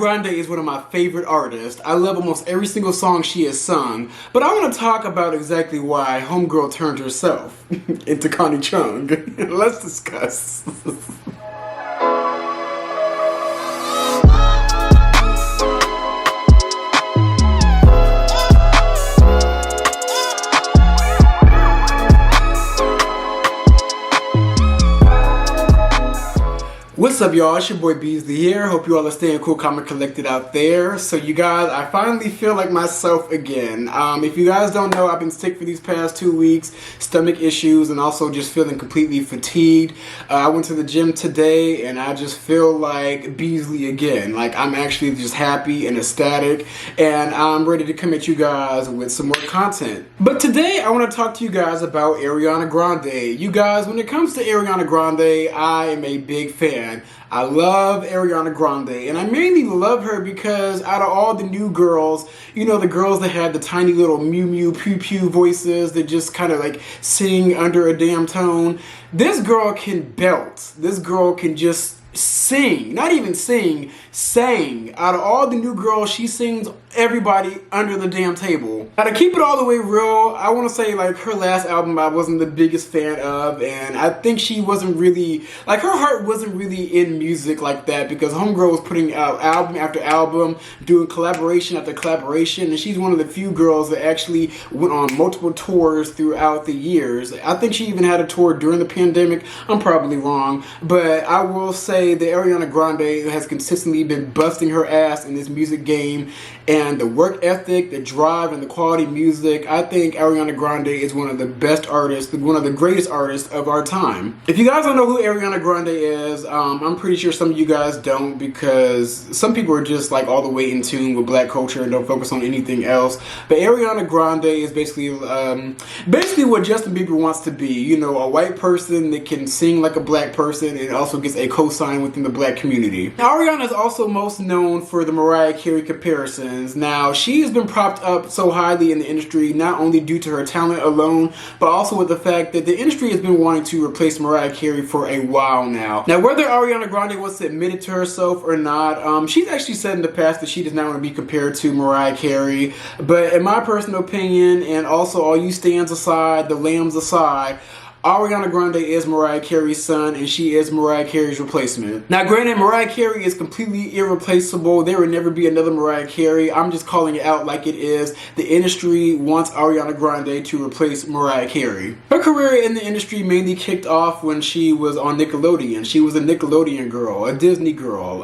Grande is one of my favorite artists. I love almost every single song she has sung, but I want to talk about exactly why homegirl turned herself into Connie Chung. Let's discuss. What's up, y'all? It's your boy Beasley here. Hope you all are staying cool, calm, and collected out there. So you guys, I finally feel like myself again. If you guys don't know, I've been sick for these past 2 weeks, stomach issues, and also just feeling completely fatigued. I went to the gym today, and I just feel like Beasley again. Like, I'm actually just happy and ecstatic, and I'm ready to come at you guys with some more content. But today, I want to talk to you guys about Ariana Grande. You guys, when it comes to Ariana Grande, I am a big fan. I love Ariana Grande, and I mainly love her because out of all the new girls, you know, the girls that had the tiny little mew mew pew pew voices that just kind of like sing under a damn tone, this girl can belt. This girl can just sing, not even sing, sang. Out of all the new girls, she sings everybody under the damn table. Now, to keep it all the way real, I want to say, like, her last album I wasn't the biggest fan of, and I think she wasn't really, like, her heart wasn't really in music like that, because homegirl was putting out album after album, doing collaboration after collaboration, and she's one of the few girls that actually went on multiple tours throughout the years. I think she even had a tour during the pandemic. I'm probably wrong, but I will say that Ariana Grande has consistently been busting her ass in this music game, and the work ethic, the drive, and the quality music. I think Ariana Grande is one of the best artists, one of the greatest artists of our time. If you guys don't know who Ariana Grande is, I'm pretty sure some of you guys don't, because some people are just like all the way in tune with black culture and don't focus on anything else. But Ariana Grande is basically what Justin Bieber wants to be. You know, a white person that can sing like a black person and also gets a cosign within the black community. Now, Ariana is also most known for the Mariah Carey comparisons. Now, she has been propped up so highly in the industry, not only due to her talent alone, but also with the fact that the industry has been wanting to replace Mariah Carey for a while now. Now, whether Ariana Grande wants to admit it to herself or not, she's actually said in the past that she does not want to be compared to Mariah Carey. But in my personal opinion, and also all you stans aside, the lambs aside, Ariana Grande is Mariah Carey's son, and she is Mariah Carey's replacement. Now, granted, Mariah Carey is completely irreplaceable. There will never be another Mariah Carey. I'm just calling it out like it is. The industry wants Ariana Grande to replace Mariah Carey. Her career in the industry mainly kicked off when she was on Nickelodeon. She was a Nickelodeon girl, a Disney girl.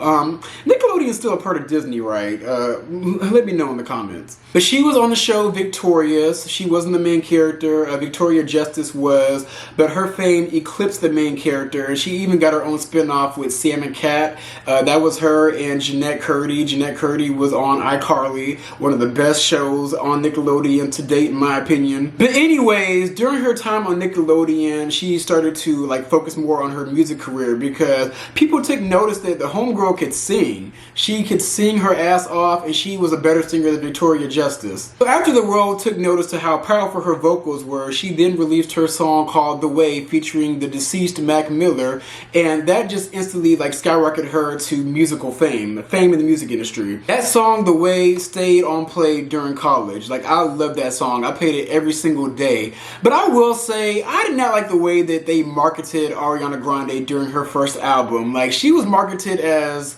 Nickelodeon is still a part of Disney, right? Let me know in the comments. But she was on the show Victorious. She wasn't the main character. Victoria Justice was. But her fame eclipsed the main character, and she even got her own spin-off with Sam and Cat. That was her and Jeanette Curdy. Jeanette Curdy was on iCarly, one of the best shows on Nickelodeon to date, in my opinion. But anyways, during her time on Nickelodeon, she started to like focus more on her music career, because people took notice that the homegirl could sing. She could sing her ass off, and she was a better singer than Victoria Justice. So after the world took notice to how powerful her vocals were, she then released her song called The Way, featuring the deceased Mac Miller, and that just instantly like skyrocketed her to musical fame in the music industry. That song, The Way, stayed on play during college. Like, I love that song. I played it every single day. But I will say, I did not like the way that they marketed Ariana Grande during her first album. Like, she was marketed as,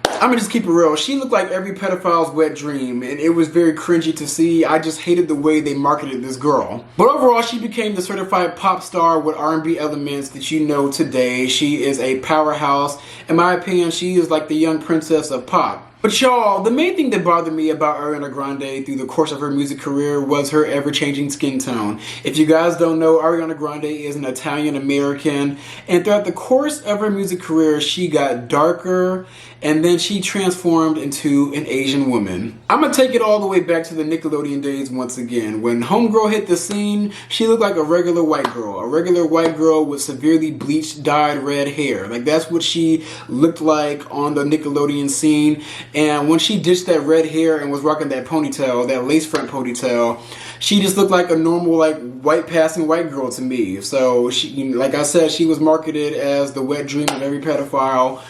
I'm gonna just keep it real, she looked like every pedophile's wet dream, and it was very cringy to see. I just hated the way they marketed this girl. But overall, she became the certified pop star with R&B elements that you know today. She is a powerhouse. In my opinion, she is like the young princess of pop. But y'all, the main thing that bothered me about Ariana Grande through the course of her music career was her ever-changing skin tone. If you guys don't know, Ariana Grande is an Italian-American, and throughout the course of her music career, she got darker, and then she transformed into an Asian woman. I'm gonna take it all the way back to the Nickelodeon days once again. When homegirl hit the scene, she looked like a regular white girl with severely bleached, dyed red hair. Like, that's what she looked like on the Nickelodeon scene. And when she ditched that red hair and was rocking that ponytail, that lace front ponytail, she just looked like a normal, like, white passing white girl to me. So she, like I said, she was marketed as the wet dream of every pedophile.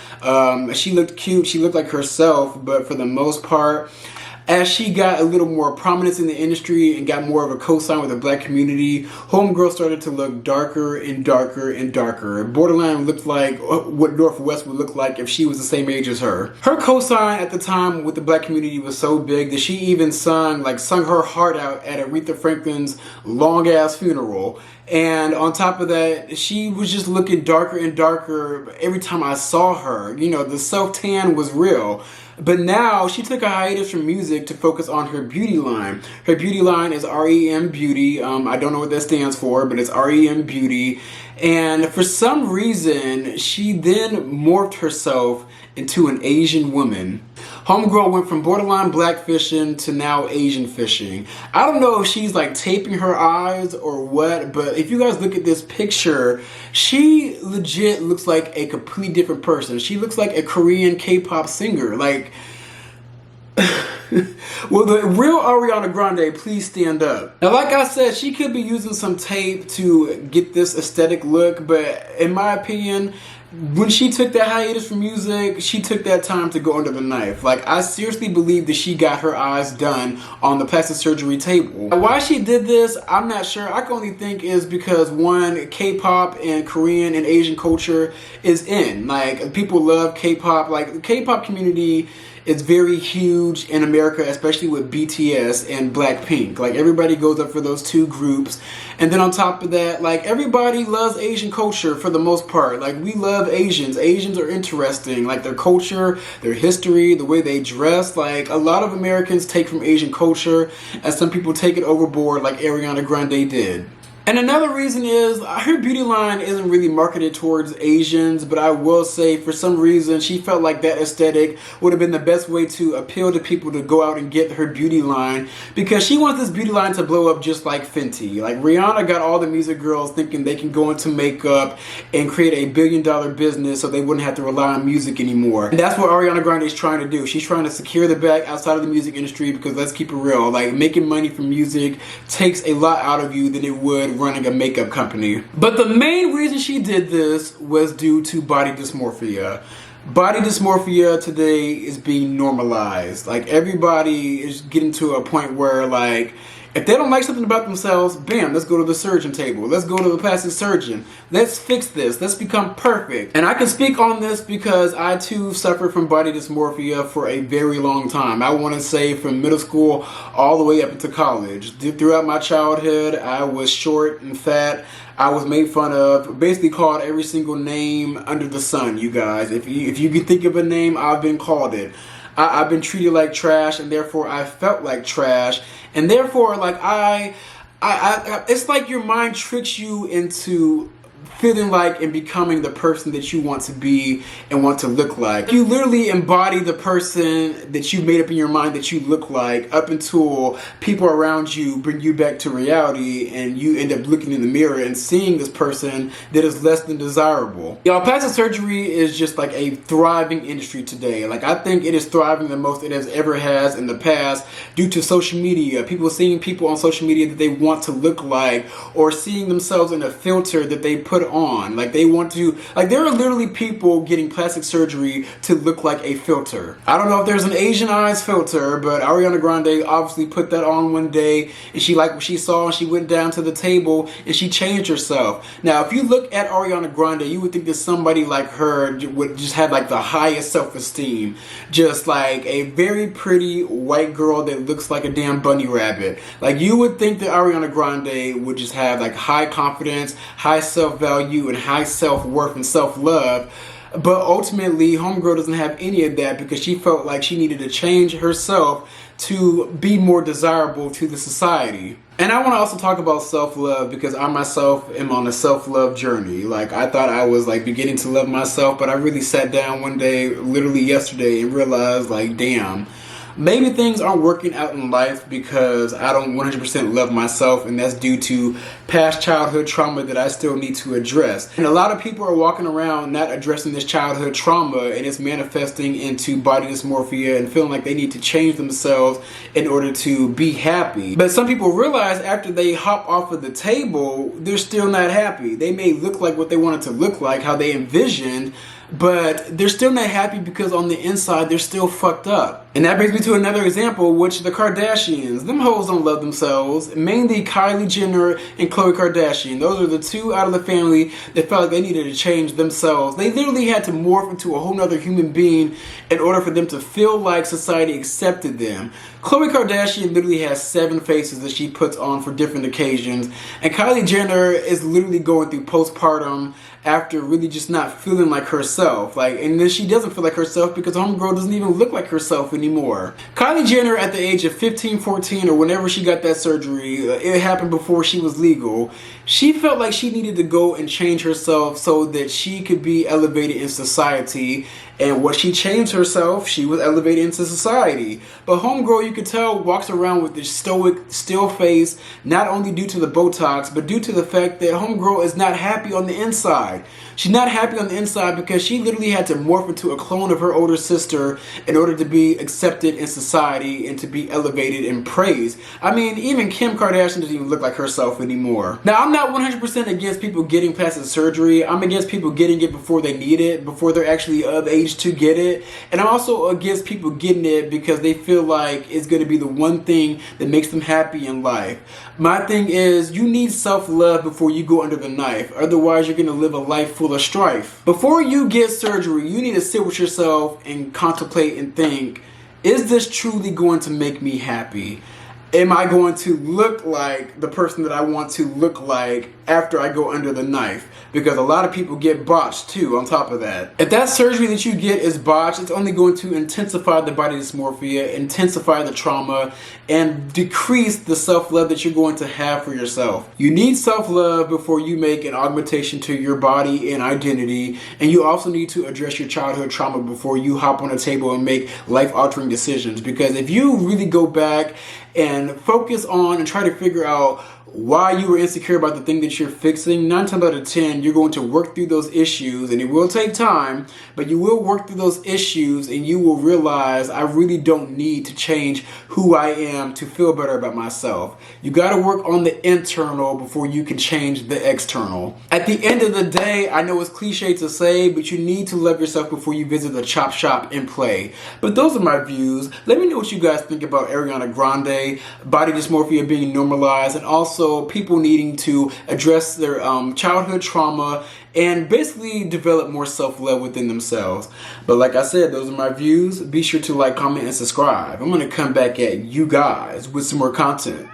She looked cute, she looked like herself, but for the most part, as she got a little more prominence in the industry and got more of a cosign with the black community, homegirl started to look darker and darker and darker. Borderline looked like what Northwest would look like if she was the same age as her. Her cosign at the time with the black community was so big that she even sung her heart out at Aretha Franklin's long ass funeral. And on top of that, she was just looking darker and darker every time I saw her. You know, the self-tan was real. But now she took a hiatus from music to focus on her beauty line. Her beauty line is REM Beauty. I don't know what that stands for, but it's REM Beauty. And for some reason, she then morphed herself into an Asian woman. Homegirl went from borderline black fishing to now Asian fishing. I don't know if she's like taping her eyes or what, but if you guys look at this picture, she legit looks like a completely different person. She looks like a Korean K-pop singer. Like, will the real Ariana Grande please stand up? Now, like I said, she could be using some tape to get this aesthetic look, but in my opinion, when she took that hiatus from music, she took that time to go under the knife. Like, I seriously believe that she got her eyes done on the plastic surgery table. Why she did this, I'm not sure. I can only think is because, one, K-pop and Korean and Asian culture is in. Like, people love K-pop. Like, the K-pop community is very huge in America, especially with BTS and Blackpink. Like, everybody goes up for those two groups. And then on top of that, like, everybody loves Asian culture for the most part. Like, we love Asians. Asians are interesting. Like, their culture, their history, the way they dress. Like, a lot of Americans take from Asian culture, and some people take it overboard like Ariana Grande did. And another reason is her beauty line isn't really marketed towards Asians, but I will say for some reason she felt like that aesthetic would have been the best way to appeal to people to go out and get her beauty line, because she wants this beauty line to blow up just like Fenty. Like, Rihanna got all the music girls thinking they can go into makeup and create a billion-dollar business so they wouldn't have to rely on music anymore. And that's what Ariana Grande is trying to do. She's trying to secure the bag outside of the music industry, because let's keep it real, like, making money from music takes a lot out of you than it would running a makeup company. But the main reason she did this was due to body dysmorphia. Body dysmorphia today is being normalized. Like, everybody is getting to a point where, like, if they don't like something about themselves, bam, let's go to the surgeon table. Let's go to the plastic surgeon. Let's fix this. Let's become perfect. And I can speak on this because I too suffered from body dysmorphia for a very long time. I want to say from middle school all the way up into college. Throughout my childhood, I was short and fat. I was made fun of, basically called every single name under the sun, you guys. If you can think of a name, I've been called it. I've been treated like trash, and therefore I felt like trash, and therefore, like, it's like your mind tricks you into feeling like and becoming the person that you want to be and want to look like. You literally embody the person that you made up in your mind that you look like, up until people around you bring you back to reality and you end up looking in the mirror and seeing this person that is less than desirable. Y'all, plastic surgery is just like a thriving industry today. Like, I think it is thriving the most it has ever has in the past due to social media. People seeing people on social media that they want to look like, or seeing themselves in a filter that they put on. Like, they want to, like, there are literally people getting plastic surgery to look like a filter. I don't know if there's an Asian eyes filter, but Ariana Grande obviously put that on one day, and she liked what she saw, and she went down to the table and she changed herself. Now, if you look at Ariana Grande, you would think that somebody like her would just have like the highest self-esteem, just like a very pretty white girl that looks like a damn bunny rabbit. Like, you would think that Ariana Grande would just have like high confidence, high self-value, and high self-worth and self-love. But ultimately, homegirl doesn't have any of that, because she felt like she needed to change herself to be more desirable to the society. And I want to also talk about self-love, because I myself am on a self-love journey. Like, I thought I was like beginning to love myself, but I really sat down one day, literally yesterday, and realized, like, damn, Maybe things aren't working out in life because I don't 100% love myself, and that's due to past childhood trauma that I still need to address. And a lot of people are walking around not addressing this childhood trauma, and it's manifesting into body dysmorphia and feeling like they need to change themselves in order to be happy. But some people realize after they hop off of the table, they're still not happy. They may look like what they wanted to look like, how they envisioned, but they're still not happy because on the inside they're still fucked up. And that brings me to another example, which the Kardashians. Them hoes don't love themselves. Mainly Kylie Jenner and Khloe Kardashian. Those are the two out of the family that felt like they needed to change themselves. They literally had to morph into a whole nother human being in order for them to feel like society accepted them. Khloe Kardashian literally has 7 faces that she puts on for different occasions. And Kylie Jenner is literally going through postpartum after really just not feeling like herself. And then she doesn't feel like herself because homegirl doesn't even look like herself anymore. Kylie Jenner at the age of 15, 14, or whenever she got that surgery, it happened before she was legal, she felt like she needed to go and change herself so that she could be elevated in society. And when she changed herself, she was elevated into society. But homegirl, you could tell, walks around with this stoic, still face, not only due to the Botox, but due to the fact that homegirl is not happy on the inside. She's not happy on the inside because she literally had to morph into a clone of her older sister in order to be accepted in society and to be elevated and praised. I mean, even Kim Kardashian doesn't even look like herself anymore. Now, I'm not 100% against people getting plastic surgery. I'm against people getting it before they need it, before they're actually of age to get it. And I'm also against people getting it because they feel like it's going to be the one thing that makes them happy in life. My thing is, you need self-love before you go under the knife. Otherwise, you're going to live a life full of strife. Before you get surgery, you need to sit with yourself and contemplate and think, is this truly going to make me happy? Am I going to look like the person that I want to look like after I go under the knife? Because a lot of people get botched too on top of that. If that surgery that you get is botched, it's only going to intensify the body dysmorphia, intensify the trauma, and decrease the self-love that you're going to have for yourself. You need self-love before you make an augmentation to your body and identity, and you also need to address your childhood trauma before you hop on a table and make life-altering decisions. Because if you really go back and focus on and try to figure out why you were insecure about the thing that you're fixing, 9 times out of 10, you're going to work through those issues, and it will take time, but you will work through those issues and you will realize I really don't need to change who I am to feel better about myself. You got to work on the internal before you can change the external. At the end of the day, I know it's cliche to say, but you need to love yourself before you visit the chop shop and play. But those are my views. Let me know what you guys think about Ariana Grande, body dysmorphia being normalized, and also people needing to address their childhood trauma and basically develop more self-love within themselves. But like I said, those are my views. Be sure to like, comment, and subscribe. I'm going to come back at you guys with some more content.